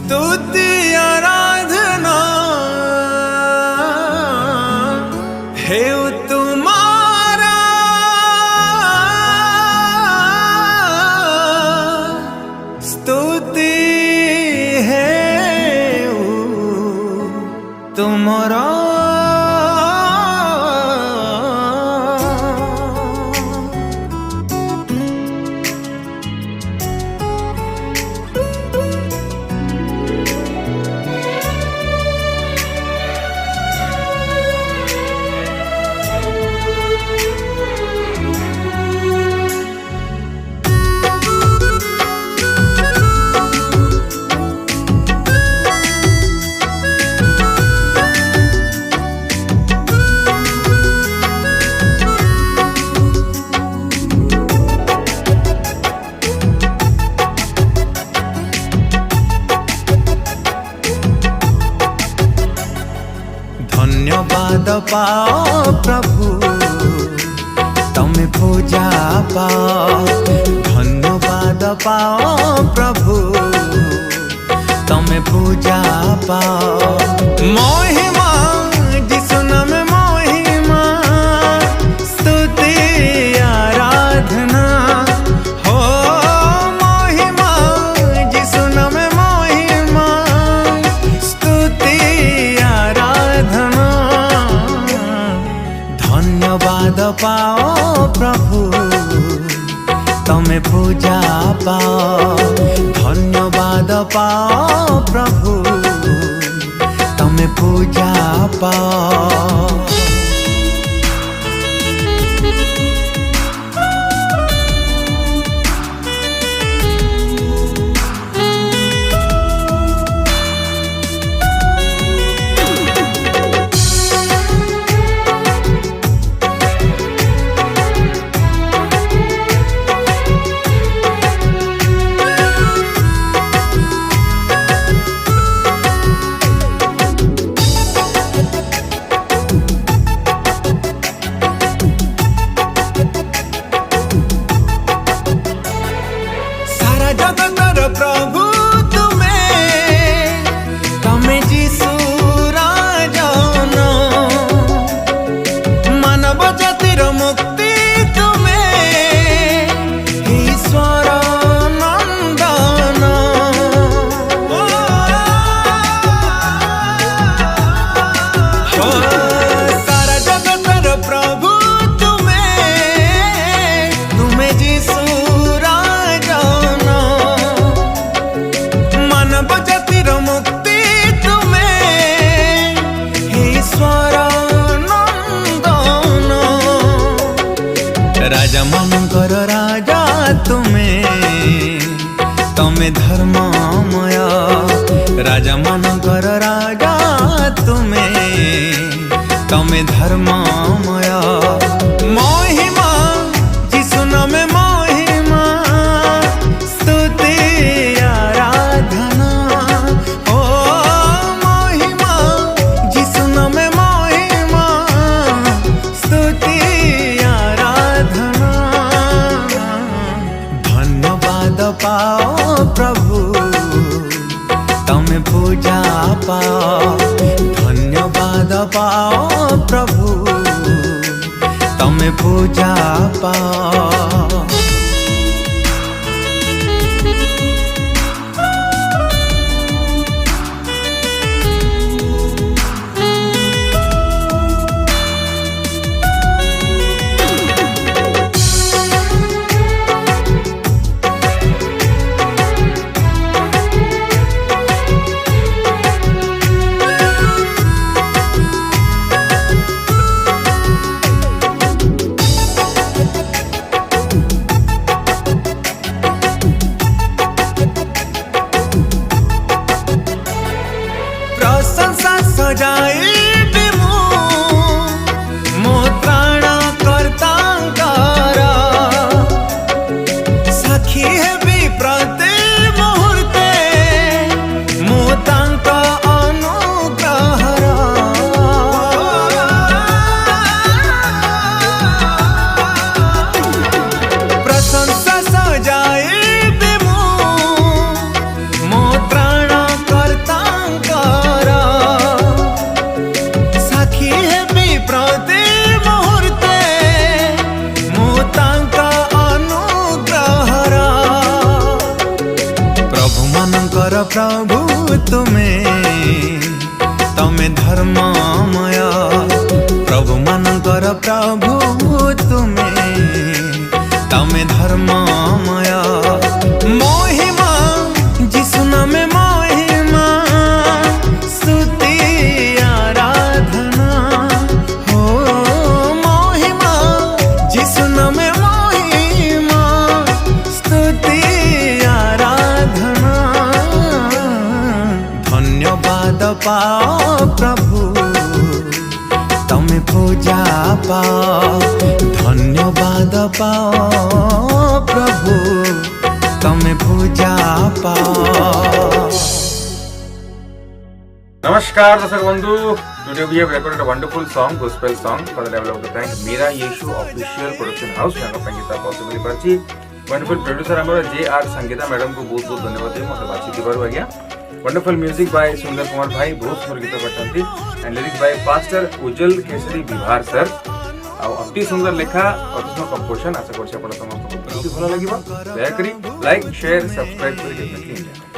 स्तुति आराधना हे तुम्हारा, स्तुति है तुम्हारा। धन्यवाद पाओ प्रभु तमें पूजा पाओ, धन्यवाद पाओ प्रभु तमें पूजा पाओ। महिमा जिसु नाम महिमा, स्तुति आराधना हो महिमा जिसु नाम महिमा, स्तुति आराधना। धन्यवाद पाओ प्रभु तमें पूजा पाओ, धन्यवाद पाओ प्रभु तमें पूजा पाओ। जगतर प्रभु तुम्हें जीसु राजन, मानव जातिर मुक्ति तुम्हें ईश्वर नंदन। सारा जगतर प्रभु तुम्हें जीसु जातिर मुक्ति तुम्हें ईश्वर नंदन। राजा मानकर राजा तमें धर्ममय, राजा मानकर राजा तमें धर्ममय। महिमा जिसु नाम महिमा, स्तुति आराधना हो महिमा जिसु नाम महिमा, स्तुति आराधना। धन्यवाद पाओ प्रभु तमें पूजा पाओ, धन्यवाद पाओ प्रभु तमें पूजा पाओ। प्रभु तुमे तमे धर्ममय प्रभु मानकर प्रभु तुमे तमे धर्ममय महिमा जिसु नामे महिमा स्तुति आराधना हो महिमा जिसु नामे महिमा स्तुति आराधना धन्यवाद पाओ प्रभु तमे पूजा पाओ धन्यवाद पाओ प्रभु तमे पूजा पाओ। नमस्कार दर्शक बंधु, today we have recorded a wonderful song, gospel song for the level of the thank मेरा यीशु ऑफिशियल प्रोडक्शन हाउस यहाँ संगीता पॉसिबल करछि वंडरफुल प्रोड्यूसर हमर जे.आर. संगीता मैडम को बहुत बहुत धन्यवाद दे मते बातचीत दिबार आज्ञा। वंडरफुल म्यूजिक बाय सुंदर कुमार भाई बहुत सुंदर गीत करछंती and lyrics by pastor Ujjwal Kesari विभार सर अति सुंदर लेखा अति सुंदर कंपोजिशन आशा करछि आपण समस्त को भल लागिबो। दया करी लाइक शेयर सब्सक्राइब करी देते।